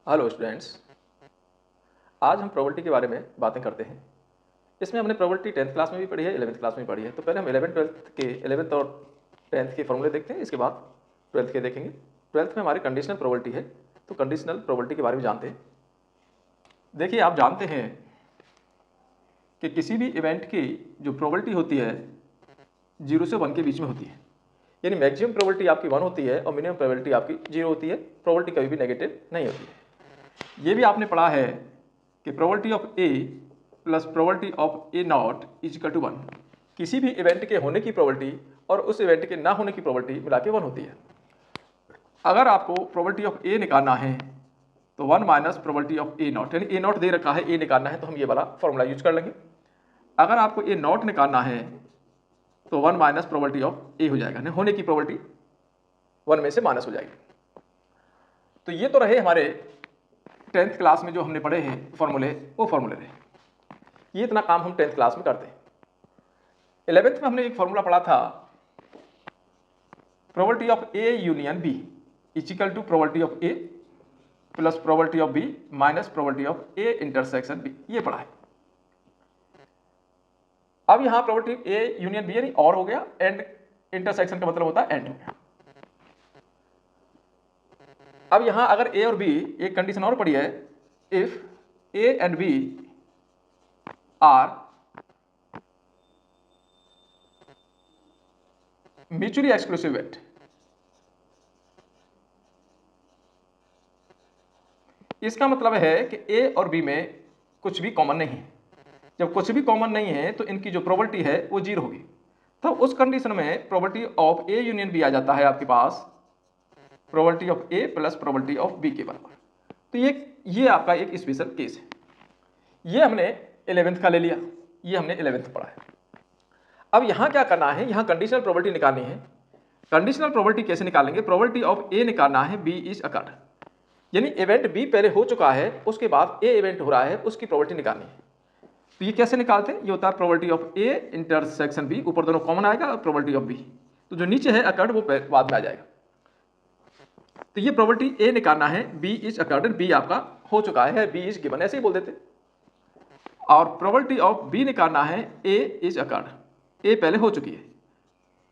Hello students, आज हम probability के बारे में बातें करते हैं। इसमें हमने प्रोबेबिलिटी 10th क्लास में भी पढ़ी है, 11th क्लास में भी पढ़ी है। तो पहले हम 11th और 10th के फॉर्मूले देखते हैं, इसके बाद 12th के देखेंगे। 12th में हमारी कंडीशनल प्रोबेबिलिटी है, तो कंडीशनल प्रोबेबिलिटी के बारे में जानते हैं। देखिए, आप जानते हैं कि किसी भी इवेंट की जो प्रोबेबिलिटी होती है 0 से 1 के बीच में होती है। यानी मैक्सिमम प्रोबेबिलिटी आपकी 1 होती है और मिनिमम प्रोबेबिलिटी आपकी 0 होती है। प्रोबेबिलिटी कभी भी नेगेटिव नहीं होती है। ये भी आपने पढ़ा है कि probability of A plus probability of A not is equal to 1। किसी भी इवेंट के होने की प्रोबेबिलिटी और उस इवेंट के ना होने की प्रोबेबिलिटी मिला के 1 होती है। अगर आपको प्रोबेबिलिटी ऑफ ए निकालना है तो 1 minus probability of A not, यानी ए नॉट दे रखा है, ए निकालना है तो हम ये वाला फॉर्मूला यूज कर लेंगे। अगर आपको ए नॉट निकालना है तो 1 माइनस प्रोबेबिलिटी ऑफ ए हो जाएगा, होने की प्रोबेबिलिटी 1 में से माइनस हो जाएगी। तो ये तो रहे हमारे 10th क्लास में जो हमने पढ़े हैं फॉर्मूले, वो फॉर्मूले रहे। ये इतना काम हम 10th क्लास में करते हैं। 11th में हमने एक फॉर्मूला पढ़ा था, probability of A union B is equal to probability of A plus probability of B minus probability of A intersection B, ये पढ़ा है। अब यहां प्रोबेबिलिटी ए यूनियन बी यानी और हो गया, एंड इंटरसेक्शन का मतलब होता है एंड हो गया। अब यहां अगर ए और बी, एक कंडीशन और पड़ी है, if A and B are mutually exclusive event, इसका मतलब है कि ए और बी में कुछ भी कॉमन नहीं है। जब कुछ भी कॉमन नहीं है तो इनकी जो प्रोबेबिलिटी है वो 0 होगी। तो उस कंडीशन में probability of A union B आ जाता है आपके पास probability of A plus probability of B के बराबर। तो ये आपका एक स्पेशल केस है। ये हमने 11th का ले लिया, ये हमने 11th पढ़ा है। अब यहां क्या करना है, यहां कंडीशनल प्रोबेबिलिटी निकालनी है। कंडीशनल प्रोबेबिलिटी कैसे निकालेंगे, प्रोबेबिलिटी ऑफ ए निकालना है बी इज अकर्ड, यानी इवेंट बी पहले हो चुका है, उसके बाद ए इवेंट हो रहा है, उसकी प्रोबेबिलिटी निकालनी है। तो ये कैसे निकालते हैं, ये होता है probability of A intersection B, ऊपर दोनों कॉमन आएगा, और प्रोबेबिलिटी ऑफ बी, तो जो नीचे है अकर्ड वो बाद में आ जाएगा। तो ये प्रोबेबिलिटी ए निकालना है बी इज अकर्ड, बी आपका हो चुका है, बी इज गिवन, ऐसे ही बोल देते। और प्रोबेबिलिटी ऑफ बी निकालना है ए इज अकर्ड, ए पहले हो चुकी है,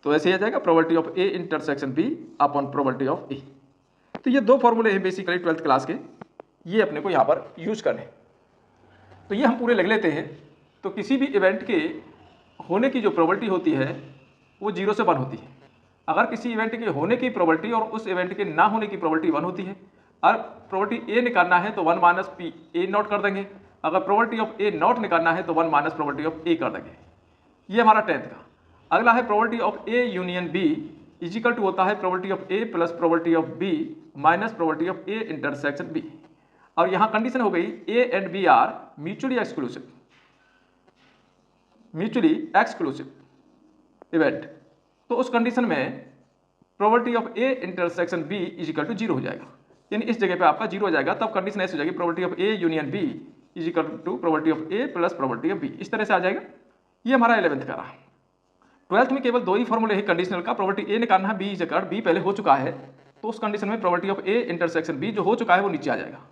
तो ऐसे ही आ जाएगा probability of A intersection B upon probability of A. तो ये दो फॉर्मूले हैं बेसिकली 12th क्लास के, ये अपने को यहाँ पर यूज करने। तो ये हम पूरे लग लेते हैं। तो किसी भी इवेंट के होने की जो प्रोबेबिलिटी होती है वो 0 से 1 होती है। अगर किसी इवेंट के होने की प्रोबेबिलिटी और उस इवेंट के ना होने की प्रोबेबिलिटी 1 होती है। और प्रोबेबिलिटी ए निकालना है तो 1 माइनस पी ए नॉट कर देंगे। अगर प्रोबेबिलिटी ऑफ ए नॉट निकालना है तो 1 माइनस प्रोबेबिलिटी ऑफ ए कर देंगे। ये हमारा 10th का। अगला है probability of A union B is equal to होता है probability of A plus probability of B minus probability of A intersection B. और यहां कंडीशन हो गई A and B are mutually exclusive event. तो उस कंडीशन में probability of A intersection B is equal to 0 हो जाएगा, यानी इस जगह पे आपका 0 हो जाएगा। तब कंडीशन ऐसे हो जाएगी probability of A union B is equal to probability of A plus probability of B, इस तरह से आ जाएगा। ये हमारा 11th का रहा। 12th में केवल दो ही फॉर्मूले हैं कंडीशनल का, प्रोबेबिलिटी ए निकालना है बी इज अकर्ड, बी पहले हो चुका है, तो उस कंडीशन में probability of A intersection B जो हो चुका है वो नीचे आ जाएगा।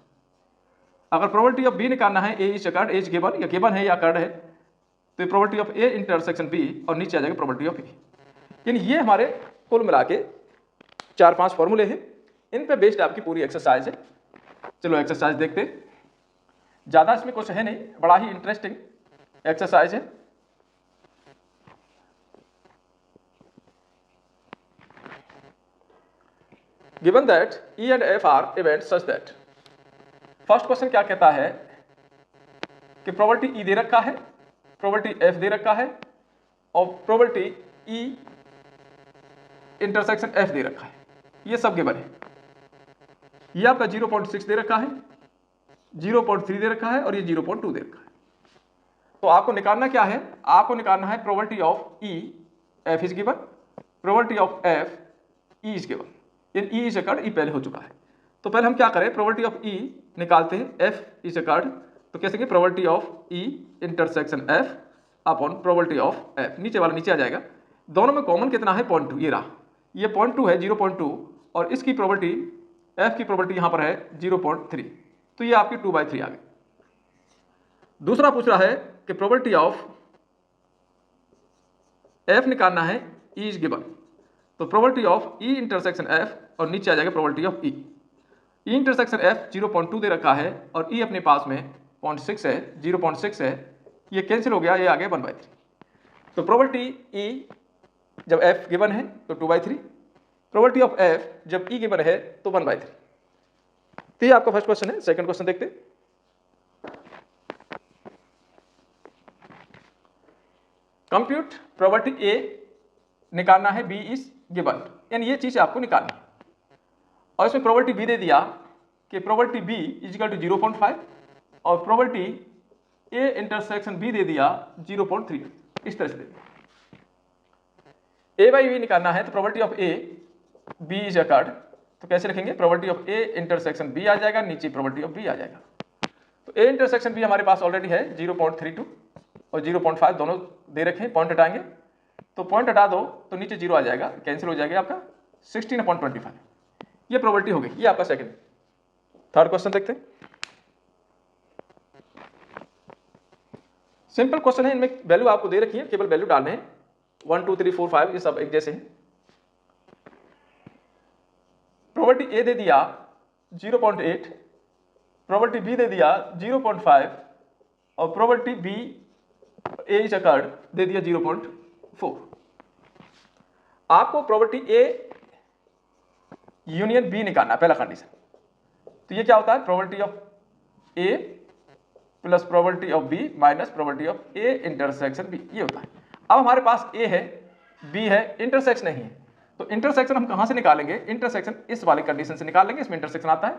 अगर प्रोबेबिलिटी ऑफ बी निकालना है A is occurred, as given या गिवन है या अकर्ड है, तो probability of A intersection B और नीचे आ जाएगा प्रोबेबिलिटी ऑफ ए। यानी ये हमारे कुल मिला के 4-5 फॉर्मूले हैं, इन पे बेस्ड आपकी पूरी एक्सरसाइज है। चलो एक्सरसाइज देखते। ज़्यादा इसमें कुछ है नहीं, बड़ा ही इंटरेस्टिंग एक्सरसाइज है। Given that E and F R event such that, first question क्या कहता है कि प्रोबेबिलिटी ई दे रखा है, प्रोबेबिलिटी एफ दे रखा है और प्रोबेबिलिटी ई इंटरसेक्शन एफ दे रखा है। ये सब गिवन है। ये आपका 0.6 दे रखा है, 0.3 दे रखा है और ये 0.2 दे रखा है। तो आपको निकालना क्या है, आपको निकालना है probability of E F is given, probability of F E is given. E is occurred, E पहले हो चुका है। तो पहले हम क्या करें, प्रोबेबिलिटी ऑफ ई निकालते हैं, एफ इज अकर्ड, तो कैसे कि probability of E intersection F upon probability of F, नीचे वाला नीचे आ जाएगा। दोनों में कॉमन कितना है 0.2, ये रहा, ये 0.2 है 0.2, और इसकी प्रोबेबिलिटी एफ की प्रोबेबिलिटी यहाँ पर है 0.3, तो ये आपकी 2/3 आ गई। दूसरा पूछ रहा है कि प्रोबेबिलिटी ऑफ एफ निकालना है, ई इज गिवन। तो probability of E intersection F और नीचे आ जाएगा probability of E. E intersection F 0.2 दे रखा है और ई अपने पास में 0.6 है, 0.6 है, ये कैंसिल हो गया, ये आ गया 1/3। तो प्रोबेबिलिटी ई जब एफ गिवन है तो 2/3, प्रोबेबिलिटी ऑफ एफ जब ई गिवन है तो 1/3। तो ये आपका फर्स्ट क्वेश्चन है। सेकंड क्वेश्चन देखते हैं। कंप्यूट प्रोबेबिलिटी ए निकालना है, बी इज गिवन, यानी ये चीज आपको निकालनी है। और इसमें प्रोबेबिलिटी बी दे दिया कि probability B is equal to 0.5 और प्रोबेबिलिटी ए इंटरसेक्शन बी दे दिया 0.3। इस तरह से दे दिया। ए बाई बी निकालना है तो probability of A B is occurred, तो कैसे लिखेंगे? Probability of A intersection B आ जाएगा, नीचे प्रोबेबिलिटी ऑफ बी आ जाएगा। तो ए इंटरसेक्शन बी हमारे पास ऑलरेडी है 0.32 और 0.5 दोनों दे रखे हैं। पॉइंट हटाएंगे तो पॉइंट हटा दो तो नीचे 0 आ जाएगा, कैंसिल हो जाएगा आपका 16/25। ये प्रोबेबिलिटी हो गई, ये आपका सेकंड। थर्ड क्वेश्चन देखते हैं। सिंपल क्वेश्चन है, इनमें वैल्यू आपको दे रखी है, केवल वैल्यू डालने हैं। 1 2 3 4 5 ये सब एक जैसे हैं। प्रोबेबिलिटी ए दे दिया 0.8, प्रोबेबिलिटी बी दे दिया 0.5 और probability B A is occurred दे दिया 0.4। आपको प्रोबेबिलिटी ए यूनियन बी निकालना है, पहला कंडीशन। तो ये क्या होता है? Probability of A plus probability of B minus probability of A intersection B, ये होता है। अब हमारे पास ए है, बी है, इंटरसेक्शन नहीं है, तो इंटरसेक्शन हम कहां से निकालेंगे? इंटरसेक्शन इस वाले कंडीशन से निकाल लेंगे, इसमें इंटरसेक्शन आता है।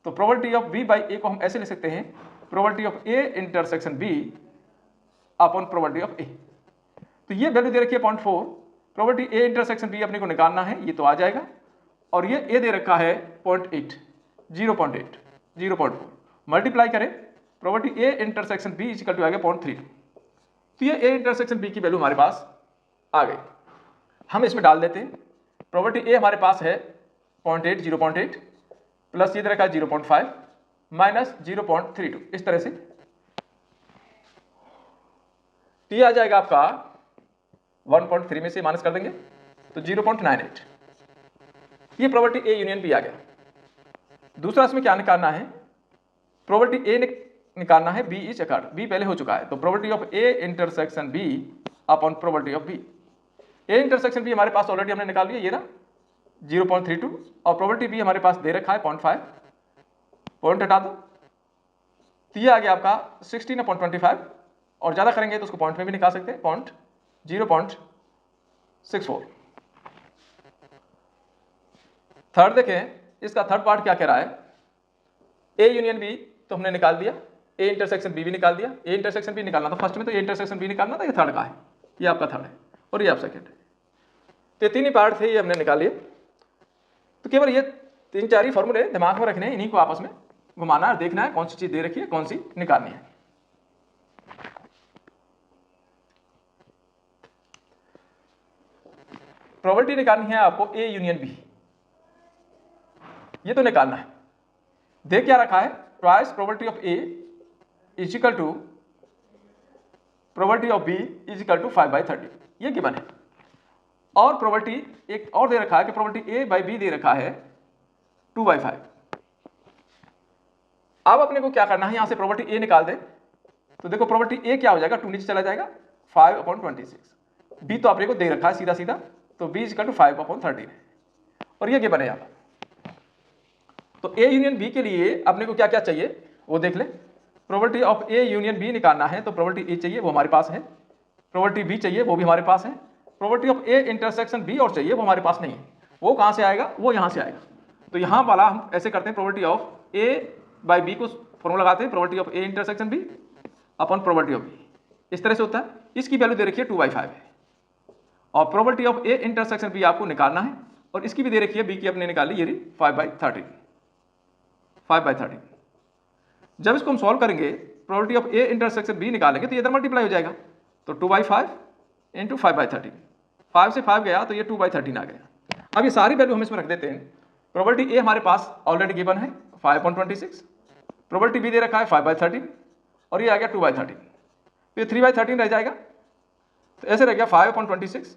तो probability of B by A को हम ऐसे लिख सकते हैं, probability of A intersection B upon probability of A. तो ये वैल्यू दे रखी है 0.4, प्रोबेबिलिटी ए इंटरसेक्शन बी अपने को निकालना है, ये तो आ जाएगा। और ये ए दे रखा है 0.8, 0.8, 0.4 मल्टीप्लाई करें, probability A intersection B equal to आ गया 0.3। तो ये ए इंटरसेक्शन बी की वैल्यू हमारे पास आ गई। हम इसमें डाल देते हैं, प्रोबेबिलिटी ए हमारे पास है 0.8, 0.8 प्लस ये दे रखा है 0.5 माइनस 0.32, इस तरह से। तो ये आ जाएगा आपका 1.3 में से माइनस कर देंगे तो 0.98। ये प्रोबेबिलिटी ए यूनियन बी आ गया। दूसरा इसमें क्या निकालना है? प्रोबेबिलिटी ए निकालना है, बी इज अकर्ड, बी पहले हो चुका है, तो probability of A intersection B upon probability of B. A intersection B हमारे पास ऑलरेडी हमने निकाल लिया, ये ना 0.32 और प्रोबेबिलिटी बी हमारे पास दे रखा है 0.5, पॉइंट हटा दो तो ये आ गया आपका 16/25 और ज़्यादा करेंगे तो उसको पॉइंट में भी निकाल सकते हैं, 0.64। थर्ड देखें, इसका थर्ड पार्ट क्या कह रहा है? ए यूनियन बी तो हमने निकाल दिया, ए इंटरसेक्शन बी भी निकाल दिया। ए इंटरसेक्शन बी निकालना था फर्स्ट में, तो ए इंटरसेक्शन बी निकालना था, ये थर्ड का है, ये आपका थर्ड है और ये आप सेकंड है। तो ये तीन ही पार्ट थे, ये हमने निकाल लिए। तो केवल ये 3-4 ही फॉर्मूले दिमाग में रखने हैं, इन्हीं को आपस में घुमाना है, देखना है कौन सी चीज दे रखी है, कौन सी निकालनी है। प्रोबेबिलिटी निकालनी है आपको ए यूनियन बी, ये तो निकालना है। देख क्या रखा है? Twice probability of A is equal to probability of B is equal to 5/30, ये गिवन है। और प्रोबेबिलिटी एक और दे रखा है कि प्रोबेबिलिटी ए बाई बी दे रखा है 2/5। अब अपने को क्या करना है, यहां से प्रोबेबिलिटी ए निकाल दे तो देखो प्रोबेबिलिटी ए क्या हो जाएगा, 2 नीचे चला जाएगा, 5/26। बी तो अपने को दे रखा है सीधा सीधा, तो बी इज इक्वल टू 5/13 और ये गिवन है यहाँ। तो ए यूनियन बी के लिए अपने को क्या क्या चाहिए वो देख ले। Probability of A union B निकालना है तो प्रोबेबिलिटी ए चाहिए, वो हमारे पास है। प्रोबेबिलिटी बी चाहिए, वो भी हमारे पास है। Probability of A intersection B और चाहिए, वो हमारे पास नहीं है। वो कहाँ से आएगा? वो यहाँ से आएगा। तो यहाँ वाला हम ऐसे करते हैं, probability of A by B को फॉर्मूला लगाते हैं, probability of A intersection B upon probability of B, इस तरह से होता है। इसकी वैल्यू दे रखी है 2/5 है और probability of A intersection B आपको निकालना है और इसकी भी दे रखी है, बी की अपने निकाली, ये 5/13। जब इसको हम सॉल्व करेंगे, probability of A intersection B निकालेंगे तो ये इधर मल्टीप्लाई हो जाएगा, तो 2/5 इंटू 5/13, 5 से 5 गया तो ये 2/13 आ गया। अब ये सारी वैल्यू हम इसमें रख देते हैं। प्रोबेबिलिटी ए हमारे पास ऑलरेडी गिवन है 5/26, प्रोबेबिलिटी बी दे रखा है 5/13 और ये आ गया 2/13, तो ये 3/13 रह जाएगा। तो ऐसे रह गया 5/26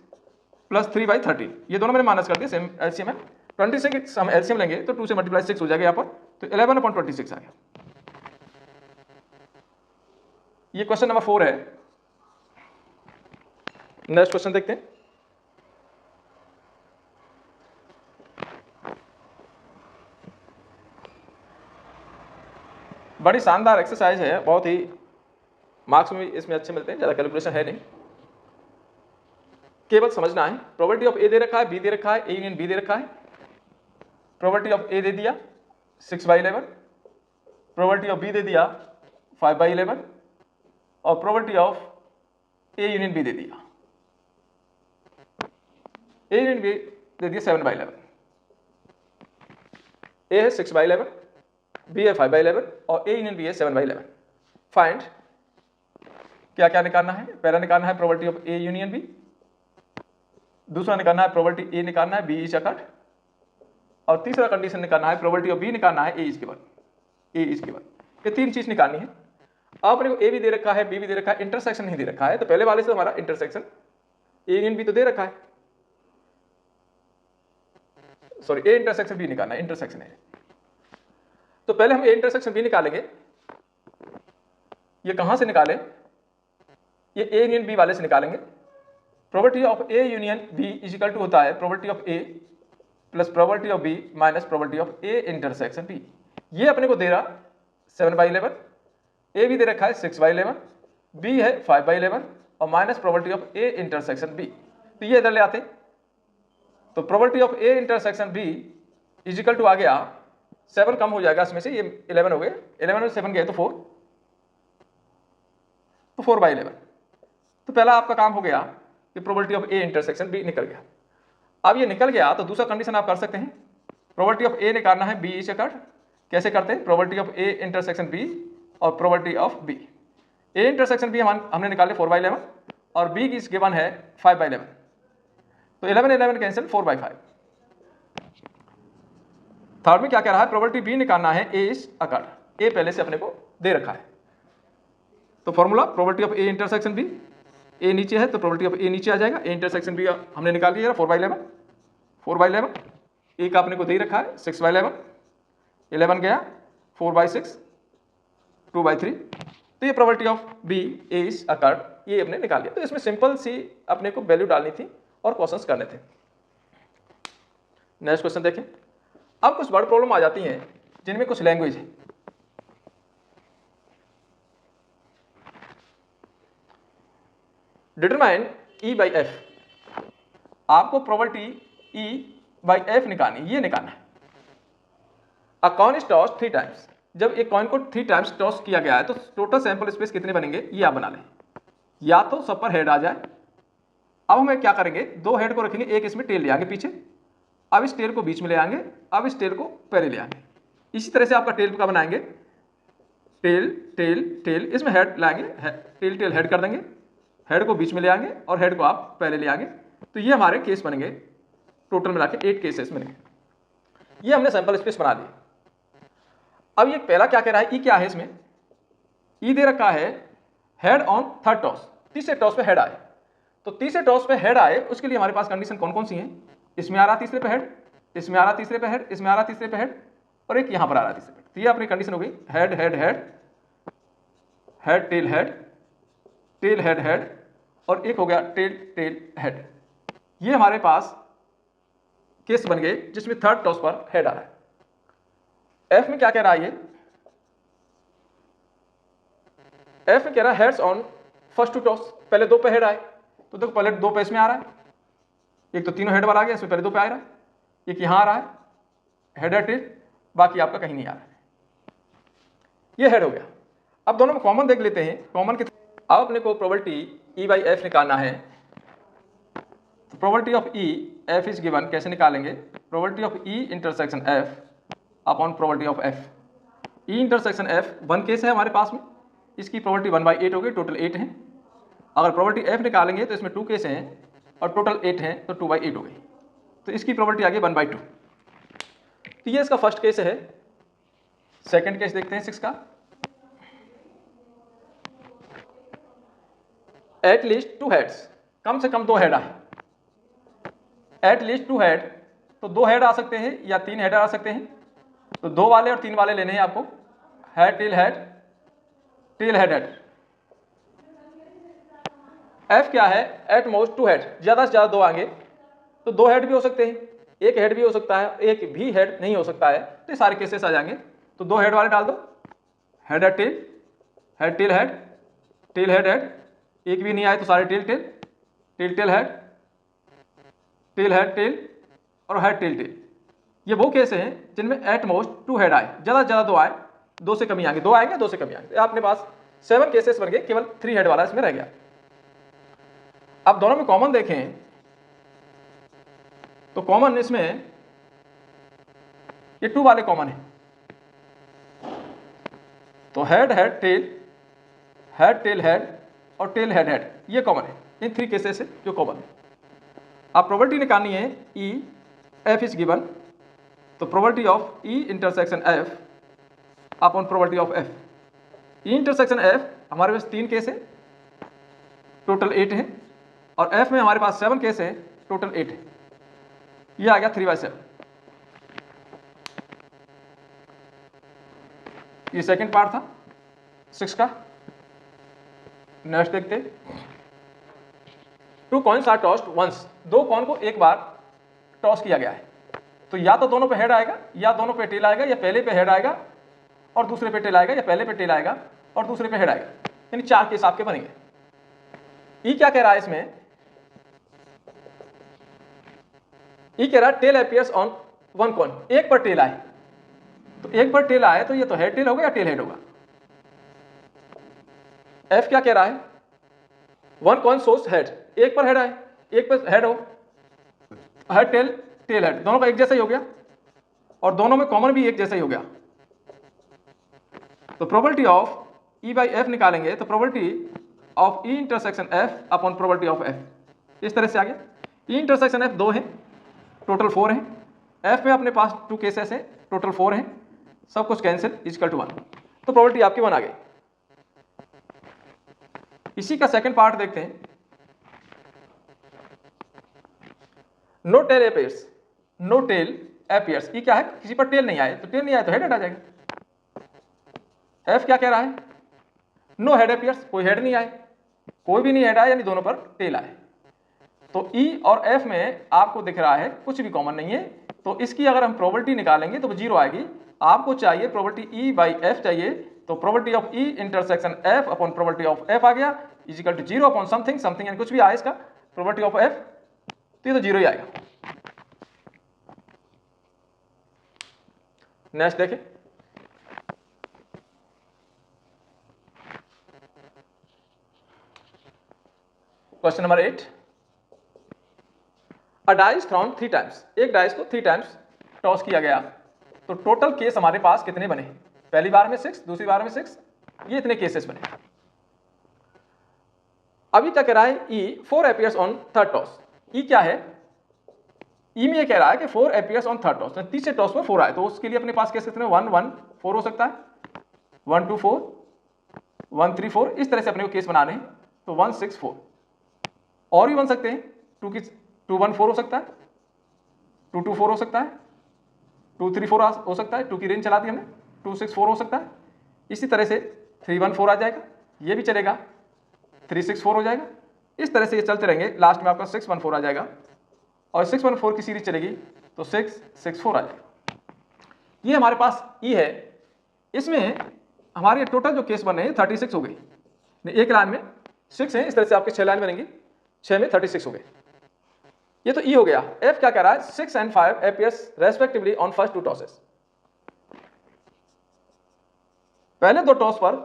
प्लस 3/13, ये दोनों मैंने माइनस कर दिया, सेम एलसीएम है। 26 हम एलसीएम लेंगे तो 2 से मल्टीप्लाई 6 हो जाएगा यहाँ पर, तो 11/26 आ गया। ये क्वेश्चन नंबर 4 है। नेक्स्ट क्वेश्चन देखते हैं। बड़ी शानदार एक्सरसाइज है, बहुत ही मार्क्स में इसमें अच्छे मिलते हैं, ज़्यादा कैलकुलेशन है नहीं, केवल समझना है। प्रोबेबिलिटी ऑफ ए दे रखा है, बी दे रखा है, ए यूनियन बी दे रखा है। प्रोबेबिलिटी ऑफ ए दे दिया 6/11, प्रोबेबिलिटी ऑफ बी दे दिया 5/11 और probability of A union B दे दिया, ए यूनियन बी दे दिया 7/11। ए है 6/11, बी है 5/11 और ए यूनियन बी है 7/11। फाइंड क्या क्या निकालना है। पहला निकालना है probability of A union B, दूसरा निकालना है प्रोबेबिलिटी ए निकालना है बी इज अकर्ड, और तीसरा कंडीशन निकालना है प्रोबेबिलिटी ऑफ बी निकालना है A is given, A is given. ये तीन चीज निकालनी है। आपने को ए भी दे रखा है, बी भी दे रखा है, इंटरसेक्शन नहीं दे रखा है, तो पहले वाले से हमारा इंटरसेक्शन ए यूनियन बी तो दे रखा है, सॉरी ए इंटरसेक्शन बी निकालना है, इंटरसेक्शन है। तो पहले हम ए इंटरसेक्शन बी निकालेंगे। ये कहां से निकालें, ये ए यूनियन बी वाले से निकालेंगे। Probability of A union B is equal to होता है probability of A plus probability of B minus probability of A intersection B. ये अपने को दे रहा 7/11, ए भी दे रखा है 6/11, बी है 5/11 और minus probability of A intersection B. तो ये इधर ले आते, तो probability of A intersection B is equal to आ गया 7 कम हो जाएगा इसमें से, ये 11 हो गए, 11 में 7 गए तो 4, तो 4/11। तो पहला आपका काम हो गया कि probability of A intersection B निकल गया। अब ये निकल गया तो दूसरा कंडीशन आप कर सकते हैं, प्रोबेबिलिटी ऑफ ए निकालना है बी इज अकर्ड। कैसे करते हैं, probability of A intersection B और probability of B. A intersection B हमने निकाले 4/11 और बी की गिवन है 5/11, तो 11 कैंसिल 4/5। थर्ड में क्या कह रहा है, प्रोबेबिलिटी बी निकालना है ए इज अकर्ड। ए पहले से अपने को दे रखा है, तो formula probability of A intersection B, A नीचे है तो प्रोबेबिलिटी ऑफ ए नीचे आ जाएगा, ए इंटरसेक्शन बी हमने निकाल लिया 4/11, ए का अपने को दे रखा है 6/11, 11 गया 4/6, 2/3, तो ये probability of B A is occurred, ये हमने निकाल लिया। तो इसमें सिंपल सी अपने को वैल्यू डालनी थी और क्वेश्चंस करने थे। नेक्स्ट क्वेश्चन देखें। अब कुछ वर्ड प्रॉब्लम आ जाती हैं जिनमें कुछ लैंग्वेज है। डिटरमाइन ई बाई एफ, आपको प्रोबेबिलिटी ई बाई एफ निकालनी, ये निकालना है। अ कॉइन इज टॉस्ड 3 टाइम्स, जब एक कॉइन को 3 टाइम्स टॉस किया गया है तो टोटल सैंपल स्पेस कितने बनेंगे, ये आप बना लें। या तो सब पर हेड आ जाए। अब हमें क्या करेंगे, 2 हेड को रखेंगे, एक इसमें टेल ले आएंगे पीछे, अब इस टेल को बीच में ले आएंगे, अब इस टेल को पहले ले आएंगे। इसी तरह से आपका टेल का बनाएंगे, टेल टेल टेल, इसमें हेड लाएंगे, टेल टेल हेड कर देंगे, हेड को बीच में ले आएंगे और हेड को आप पहले ले आएंगे। तो ये हमारे केस बनेंगे, टोटल मिला के 8 केसेस बनेंगे। ये हमने सैंपल स्पेस बना दी। अब ये पहला क्या कह रहा है, ई क्या है इसमें, ई दे रखा है हेड ऑन थर्ड टॉस, तीसरे टॉस पे हेड आए। तो तीसरे टॉस पे हेड आए उसके लिए हमारे पास कंडीशन कौन कौन सी हैं, इसमें आ रहा तीसरे पे हेड, इसमें आ रहा तीसरे पे हेड, इसमें आ रहा तीसरे पे हेड और एक यहां पर आ रहा तीसरे पे। तो ये अपनी कंडीशन हो गई, head head head, head tail head, tail head head और एक हो गया टेल टेल हेड। ये हमारे पास केस बन गए जिसमें थर्ड टॉस पर हेड आ रहा है। एफ में क्या कह रहा है, ये एफ में कह रहा है हेड्स ऑन फर्स्ट 2 टॉस, पहले 2 पे हेड आए। तो देखो पहले 2 पे इसमें आ रहा है, एक तो तीनों हेड वाला आ गया, इसमें पहले 2 पे आ रहा है, एक यहां आ रहा है हेड है टेल, बाकी आपका कहीं नहीं आ रहा है। ये हेड हो गया। अब दोनों में कॉमन देख लेते हैं, कॉमन कितने। अब अपने को प्रोबेबिलिटी ई बाई एफ निकालना है। तो probability of E F is given, कैसे निकालेंगे, probability of E intersection F upon probability of F. E intersection F 1 case है हमारे पास में, इसकी प्रोबेबिलिटी 1/8 हो गई, टोटल 8 है। अगर प्रोबेबिलिटी एफ निकालेंगे तो इसमें 2 केस हैं और टोटल 8 हैं, तो 2/8 हो गई। तो इसकी प्रोबेबिलिटी आ गई 1/2। तो ये इसका फर्स्ट केस है। सेकंड केस देखते हैं 6 का। एट लीस्ट 2 हेड्स, कम से कम 2 हेड आए। एट लीस्ट 2 हेड, तो 2 हेड आ सकते हैं या 3 हेड आ सकते हैं। तो 2 वाले और 3 वाले लेने हैं आपको। Head tail head, tail head head. F क्या है, एट मोस्ट 2 हेड, ज्यादा से ज्यादा 2 आएंगे। तो 2 हेड भी हो सकते हैं, 1 हेड भी हो सकता है, 1 भी हेड नहीं हो सकता है। तो ये सारे केसेस आ जाएंगे। तो 2 हेड वाले डाल दो, head head tail, head tail head, tail head head. 1 भी नहीं आए तो सारे tail tail, tail tail head, tail head tail और हेड टेल टेल। ये वो केस हैं जिनमें एट मोस्ट 2 हेड आए, ज्यादा से ज्यादा 2 आए, 2 से कमी आएंगे, 2 आएंगे 2 से कमी आएंगे। अपने पास 7 केसेस बन गए, केवल 3 हेड वाला इसमें रह गया। अब दोनों में कॉमन देखें तो कॉमन इसमें ये 2 वाले कॉमन है। तो head head tail, head tail head और टेल हेड हेड, ये कॉमन है। इन 3 केसेस है जो कॉमन है। अब प्रोबेबिलिटी निकालनी है ई एफ इज गिवन, तो probability of E intersection F upon probability of F. E intersection F हमारे पास 3 केस है, टोटल 8 है, और एफ में हमारे पास 7 केस है, टोटल 8 है। ये आ गया 3/7। ये सेकंड पार्ट था 6 का। नेक्स्ट देखते, 2 coins are tossed once, 2 coin को एक बार टॉस किया गया है। तो या तो दोनों पे हेड आएगा, या दोनों पे टेल आएगा, या पहले पे हेड आएगा और दूसरे पे टेल आएगा, या पहले पे टेल आएगा और दूसरे पे हेड आएगा। यानी 4 केस आपके बनेंगे। ई क्या कह रहा है इसमें, ई कह रहा है टेल अपीयर्स ऑन 1 कॉइन, एक पर टेल आए। तो एक पर टेल आए तो ये तो हेड टेल होगा या टेल हेड होगा। एफ क्या कह रहा है, 1 कॉइन सोर्स हेड, एक पर हेड आए, एक पर हेड हो, हेड टेल टेल हेड, दोनों का एक जैसा ही हो गया, और दोनों में कॉमन भी एक जैसा ही हो गया। तो probability of E by F निकालेंगे, तो probability of E intersection F upon probability of F, इस तरह से आ गया। ई इंटरसेक्शन एफ 2 है, टोटल 4 है। एफ में अपने पास 2 केसेस है, टोटल 4 है, सब कुछ कैंसिल इक्वल टू 1। तो प्रोबेबिलिटी आपकी 1 आ गई। इसी का सेकंड पार्ट देखते हैं। No tail appears, no tail appears, ये क्या है, किसी पर टेल नहीं आए, तो टेल नहीं आए तो हेड आ जाएगा। एफ क्या कह रहा है, नो हेड अपीयर्स, कोई हेड नहीं आए, कोई भी नहीं हेड आए, यानी दोनों पर टेल आए। तो ई और एफ में आपको दिख रहा है कुछ भी कॉमन नहीं है, तो इसकी अगर हम प्रोबेबिलिटी निकालेंगे तो वो 0 आएगी। आपको चाहिए प्रोबेबिलिटी ई बाई एफ चाहिए, तो probability of E intersection F upon probability of F आ गया, equal to 0 upon something something, यानी कुछ भी आए इसका प्रोबेबिलिटी ऑफ एफ, तो ये तो 0 ही आएगा। नेक्स्ट देखें, क्वेश्चन नंबर 8। अ डाइस थ्रॉन 3 टाइम्स, एक डाइस को 3 टाइम्स टॉस किया गया, तो टोटल केस हमारे पास कितने बने, पहली बार में 6, दूसरी बार में 6, ये इतने केसेस बने। अभी क्या कह रहा है, ई 4 अपीयर्स ऑन थर्ड टॉस। ई क्या है, ई में ये कह रहा है कि 4 अपीयर्स ऑन थर्ड टॉस, तीसरे टॉस पर 4 आए, तो उसके लिए अपने पास केस कितने, 1 1 4 हो सकता है, 1 2 4 1 3 4, इस तरह से अपने को केस बनाने हैं। तो 1 6 4 और भी बन सकते हैं, 2 1 4 हो सकता है, 2 2 4 हो सकता है, 2 3 4 हो सकता है, 2 की रेंज चला दी हमने, 2 6 4 हो सकता है। इसी तरह से 3 1 4 आ जाएगा, ये भी चलेगा, 3 6 4 हो जाएगा। इस तरह से ये चलते रहेंगे, लास्ट में आपका 6 1 4 आ जाएगा, और 6 1 4 की सीरीज चलेगी तो 6 6 4 आ जाएगा। ये हमारे पास ई है। इसमें हमारे टोटल जो केस बने हैं 36 हो गई, एक लाइन में 6 है, इस तरह से आपके 6 लाइन बनेंगी, 6 में 36 हो गए। ये तो ई हो गया। एफ क्या कह रहा है, 6 and 5 appears respectively on first 2 tosses। पहले 2 टॉस पर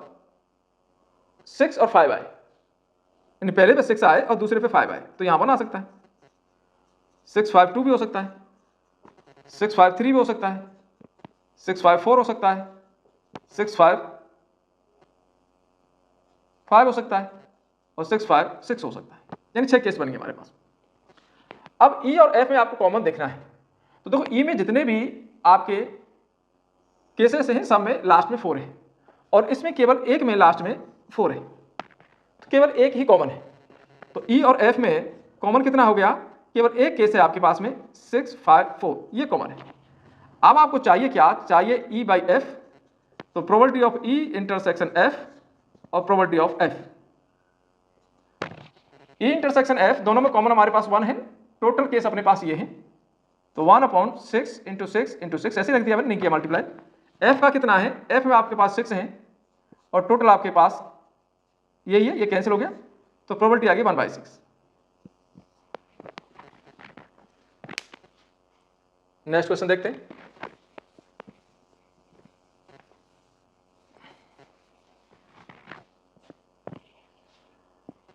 6 और 5 आए, यानी पहले पे 6 आए और दूसरे पे 5 आए, तो यहां बना सकता है 6 5 2 भी हो सकता है, 6 5 3 भी हो सकता है, 6 5 4 हो सकता है, 6 5 5 हो सकता है, और 6 5 6 हो सकता है, यानी 6 केस बन गए हमारे पास। अब ई और एफ में आपको कॉमन देखना है, तो देखो ई में जितने भी आपके केसेस हैं, सब में लास्ट में 4 है और इसमें केवल एक में लास्ट में 4 है, तो केवल एक ही कॉमन है। तो ई और एफ में कॉमन कितना हो गया? केवल एक केस है आपके पास में 6, 5, 4, ये कॉमन है। अब आपको चाहिए क्या? चाहिए ई बाई एफ। तो probability of E intersection F और probability of F. E intersection F दोनों में कॉमन हमारे पास 1 है, टोटल केस अपने पास ये है, तो 1/6 इंटू 6 इंटू 6 ऐसे रख दिया मैंने, नहीं किया मल्टीप्लाई। एफ का कितना है? एफ में आपके पास 6 है और टोटल आपके पास यही है, ये कैंसिल हो गया, तो प्रोबेबिलिटी आ गई 1/6। नेक्स्ट क्वेश्चन देखते हैं।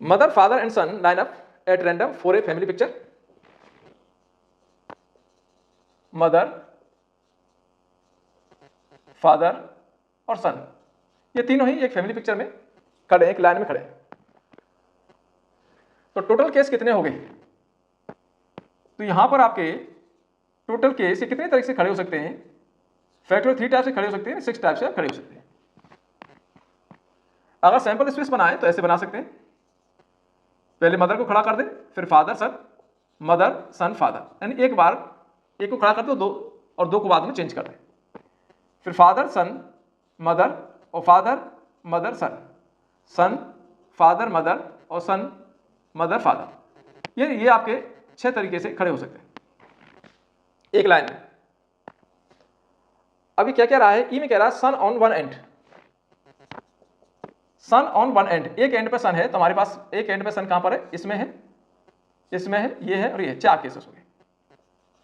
Mother, father and son line up at random for a family picture. Mother, father और सन, ये तीनों ही एक फैमिली पिक्चर में खड़े हैं, एक लाइन में खड़े हैं। तो टोटल केस कितने हो गए? तो यहां पर आपके टोटल केस ये कितने तरीके से खड़े हो सकते हैं? फैक्टोरियल 3 टाइप से खड़े हो सकते हैं, 6 टाइप से खड़े हो सकते हैं। अगर सैंपल स्पेस बनाए तो ऐसे बना सकते हैं, पहले मदर को खड़ा कर दें, फिर फादर सन, मदर सन फादर, यानी एक बार एक को खड़ा कर दो, 2 और 2 को बाद में चेंज कर दें, फिर फादर सन मदर और father mother son, son father mother और सन मदर फादर। ये आपके 6 तरीके से खड़े हो सकते हैं एक लाइन में। अभी क्या कह रहा है? ई में कह रहा है son on one end. Son on one end, एक एंड पे सन है, तो हमारे पास एक एंड पे सन कहां पर है? इसमें है, इसमें है, ये है और ये है, 4 केसेस हो गए।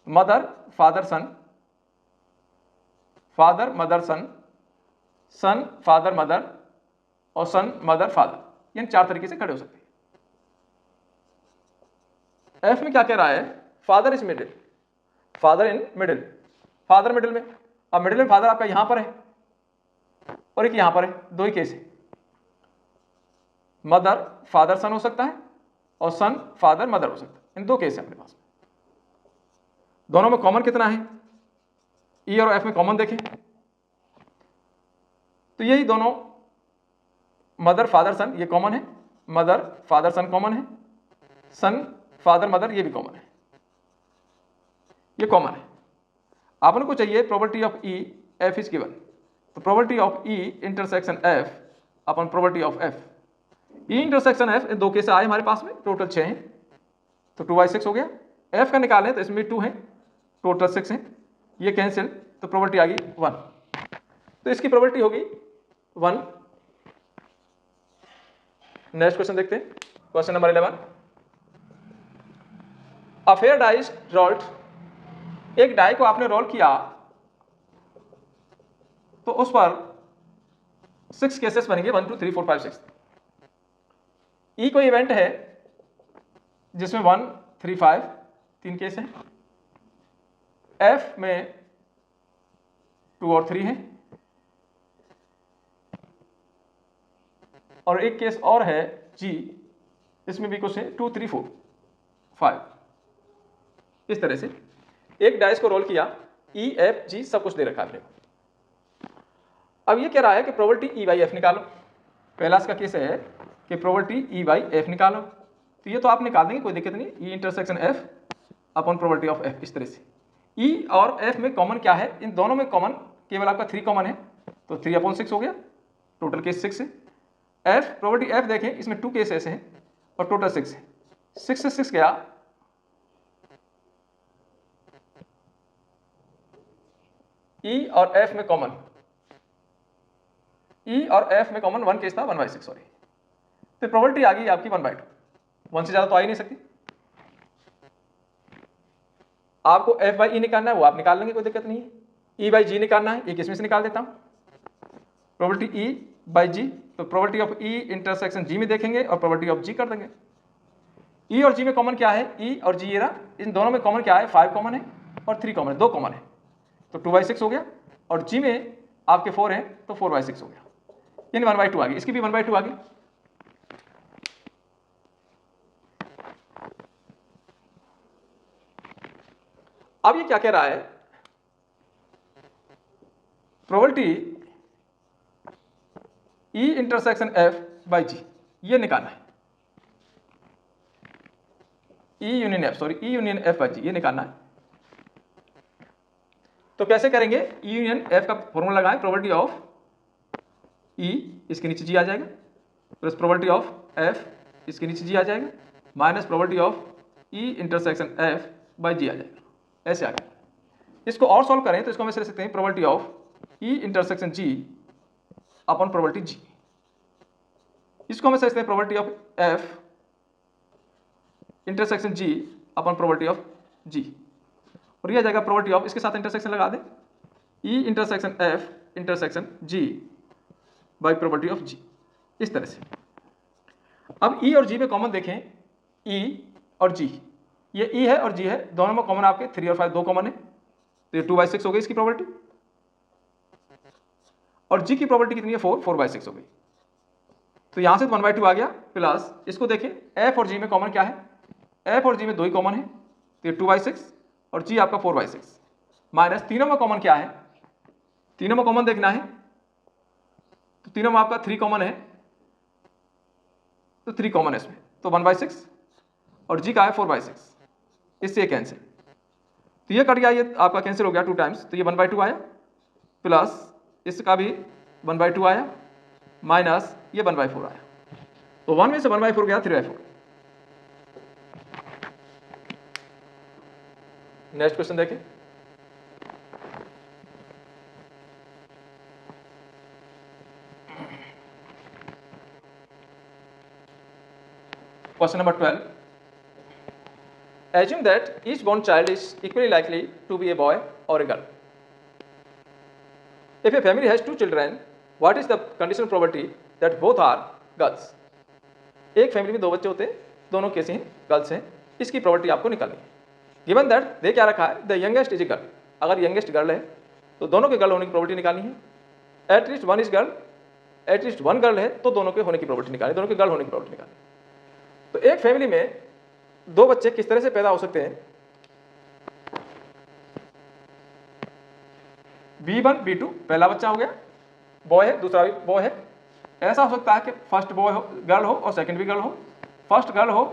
Mother father son, father mother son, son father mother और सन मदर फादर, इन 4 तरीके से खड़े हो सकते हैं। एफ में क्या कह रहा है? Father is middle, father in middle, father middle में। अब मिडिल में फादर आपका यहां पर है और एक यहां पर है, 2 ही केस है। मदर फादर सन हो सकता है और सन फादर मदर हो सकता है, इन 2 केस है अपने पास। दोनों में कॉमन कितना है? ई और एफ में कॉमन देखें तो यही दोनों मदर फादर सन ये कॉमन है, मदर फादर सन कॉमन है, सन फादर मदर ये भी कॉमन है, ये कॉमन है। आपन को चाहिए probability of E F is given, तो probability of E intersection F अपन probability of F. E intersection F 2 case आए हमारे पास में, टोटल 6 हैं, तो 2/6 हो गया। एफ का निकालें तो इसमें 2 हैं, टोटल 6 हैं, ये कैंसिल, तो प्रोबेबिलिटी आ गई 1, तो इसकी प्रोबेबिलिटी होगी 1। नेक्स्ट क्वेश्चन देखते हैं, question number 11। A fair dice rolled, एक डाई को आपने रोल किया तो उस पर 6 केसेस बनेंगे, 1 2 3 4 5 6। ई कोई इवेंट है जिसमें 1 3 5 3 केस हैं, एफ में 2 और 3 हैं, और एक केस और है जी, इसमें भी कुछ है 2 3 4 5। इस तरह से एक डाइस को रोल किया, ई एफ जी सब कुछ दे रखा है। अब ये कह रहा है कि प्रोबेबिलिटी ई बाई एफ निकालो। पहला इसका केस है कि प्रोबेबिलिटी ई बाई एफ निकालो, तो ये तो आप निकाल देंगे, कोई दिक्कत नहीं। ई intersection F upon probability of F, इस तरह से। ई और एफ में कॉमन क्या है? इन दोनों में कॉमन केवल आपका 3 कॉमन है, तो 3/6 हो गया, टोटल केस 6 है। एफ प्रोबेबिलिटी एफ देखें, इसमें 2 केस ऐसे हैं और टोटल 6 है, 6 से 6 गया, ई और एफ में कॉमन, ई और एफ में कॉमन 1 केस था, 1/6 सॉरी, तो प्रोबेबिलिटी आ गई आपकी 1/2, 1 से ज्यादा तो आ ही नहीं सकती। आपको एफ बाई ई निकालना है, वो आप निकाल लेंगे, कोई दिक्कत नहीं है। ई बाई जी निकालना है, एक इसमें से निकाल देता हूं, प्रोबेबिलिटी ई बाई जी, तो प्रोबेबिलिटी ऑफ ई इंटरसेक्शन जी में देखेंगे और प्रोबेबिलिटी ऑफ जी कर देंगे। ई और जी में कॉमन क्या है? ई और जी, ये रहा, इन दोनों में कॉमन क्या है? 5 कॉमन है और 3 कॉमन है, 2 कॉमन है, तो 2/6 हो गया, और जी में आपके 4 है तो 4/6 हो गया, यानी 1/2 आ गई, इसकी भी 1/2 आ गई। अब ये क्या कह रहा है? Probability E intersection F by G ये निकालना है। E union F by G ये निकालना है। तो कैसे करेंगे? E यूनियन F का फॉर्मूला लगाएं, प्रोबेबिलिटी ऑफ E इसके नीचे G आ जाएगा, प्लस प्रोबेबिलिटी ऑफ F इसके नीचे G आ जाएगा, minus probability of E intersection F by G आ जाएगा। ऐसे आ गया। इसको और सॉल्व करें तो इसको हम ऐसे लिख सकते हैं, probability of E intersection G upon probability G। इसको हम ऐसे लिखते हैं, probability of F intersection G upon probability of G, और ये आ जाएगा प्रोबेबिलिटी ऑफ, इसके साथ इंटरसेक्शन लगा दें, E intersection F intersection G by probability of G। इस तरह से अब E और G में कॉमन देखें, E और G, ये E है और G है, दोनों में कॉमन आपके 3 और 5 दो कॉमन है, तो ये 2/6 हो गई इसकी प्रोबेबिलिटी, और G की प्रोबेबिलिटी कितनी है 4/6 हो गई। तो यहां से 1/2 आ गया, प्लस इसको देखें F और G में कॉमन क्या है, F और G में दो ही कॉमन है, तो ये 2/6 और G आपका 4/6, माइनस तीनों में कॉमन क्या है, तीनों में कॉमन देखना है, तो तीनों में आपका 3 कॉमन है, तो 3 कॉमन है इसमें, तो 1/6 और G का है 4/6, इससे ये कैंसिल, तो ये कट गया, ये आपका कैंसिल हो गया 2 टाइम्स, तो ये 1/2 आया, प्लस इसका भी 1/2 आया, माइनस ये 1/4 आया, तो 1 में से 1/4 गया 3/4। नेक्स्ट क्वेश्चन देखें, question number 12। Assume that each born child is equally likely to be a boy or a girl. If a family has 2 children, what is the conditional probability that both are girls? एक family में 2 बच्चे होते हैं, दोनों कैसे हैं, girls हैं, इसकी प्रोबेबिलिटी आपको निकालनी है। गिवन दैट दे क्या रखा है, the youngest is a girl, अगर यंगेस्ट गर्ल है तो दोनों के गर्ल होने की प्रोबेबिलिटी निकालनी है। At least 1 is girl, at least 1 girl है तो दोनों के होने की प्रोबेबिलिटी निकालनी, दोनों के गर्ल होने की प्रोबेबिलिटी निकालनी। तो एक फैमिली में 2 बच्चे किस तरह से पैदा हो सकते हैं, B1 B2 पहला बच्चा हो गया, बॉय है, दूसरा भी बॉय है। ऐसा हो सकता है कि फर्स्ट बॉय हो गर्ल हो और सेकंड भी गर्ल हो, फर्स्ट गर्ल हो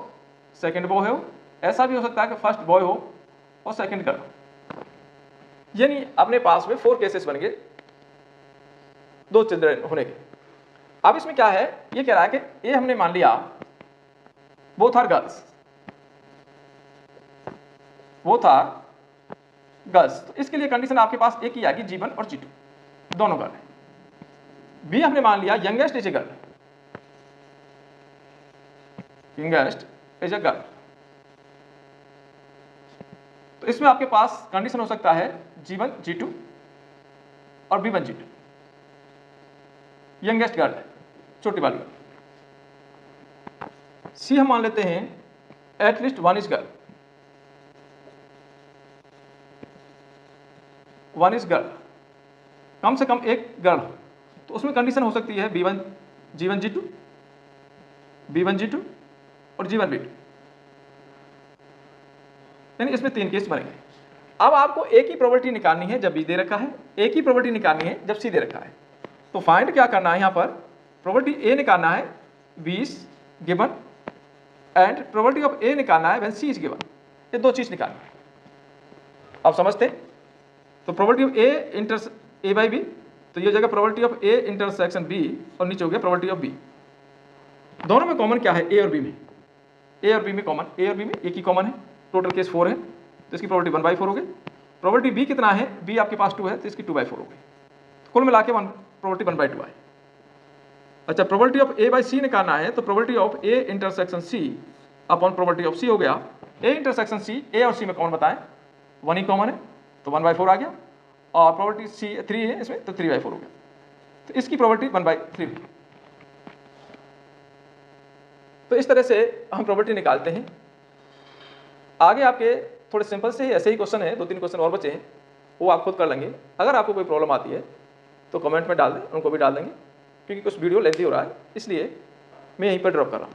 सेकंड बॉय हो, ऐसा भी हो सकता है कि फर्स्ट बॉय हो और सेकंड गर्ल हो। यानी अपने पास में 4 केसेस बन गए 2 चिल्ड्रन होने के। अब इसमें क्या है, ये कह रहा है कि ये हमने मान लिया both are girls, both are girls, तो इसके लिए कंडीशन आपके पास एक ही आएगी, G1 और G2 दोनों गर्ल है। बी हमने मान लिया youngest is a girl, youngest is a girl, तो इसमें आपके पास कंडीशन हो सकता है G1 G2 और B1 G2, यंगेस्ट गर्ल है, छोटी वाली गर्ल। सी हम मान लेते हैं at least 1 is girl, 1 is girl, कम से कम एक गर्ल हो, तो उसमें कंडीशन हो सकती है B1 G1 G2, B1 G2 और G1 B2, यानी इसमें 3 केस बनेंगे। अब आपको एक ही प्रोबेबिलिटी निकालनी है जब B दे रखा है, एक ही प्रोबेबिलिटी निकालनी है जब C दे रखा है। तो फाइंड क्या करना है, यहाँ पर प्रोबेबिलिटी A निकालना है 20 given and probability of A निकालना है व्हेन C इज गिवन, ये 2 चीज निकालनी है। आप समझते हैं? तो probability of A by B, तो ये हो जाएगा probability of A intersection B और नीचे हो गया प्रोबेबिलिटी ऑफ B। दोनों में कॉमन क्या है, A और B में, A और B में कॉमन, A और B में एक ही कॉमन है, टोटल केस 4 है, तो इसकी प्रोबेबिलिटी 1/4 हो गई। प्रोबेबिलिटी B कितना है, B आपके पास 2 है, तो इसकी 2/4 हो गई, तो कुल मिला के प्रोबेबिलिटी 1/2 आए। अच्छा, probability of A by C निकालना है, तो probability of A intersection C upon probability of C हो गया, A इंटरसेक्शन C, A और C में कॉमन बताएं, 1 ही कॉमन है, तो 1/4 आ गया, और प्रोबेबिलिटी C 3 है इसमें, तो 3/4 हो गया, तो इसकी प्रोबेबिलिटी 1/3 हुई। तो इस तरह से हम प्रोबेबिलिटी निकालते हैं। आगे आपके थोड़े सिंपल से ही ऐसे ही क्वेश्चन है, 2-3 क्वेश्चन और बचे हैं, वो आप खुद कर लेंगे। अगर आपको कोई प्रॉब्लम आती है तो कमेंट में डाल दें, उनको भी डाल देंगे, क्योंकि कुछ वीडियो लेंथी हो रहा है, इसलिए मैं यहीं पर ड्रॉप कर रहा हूँ।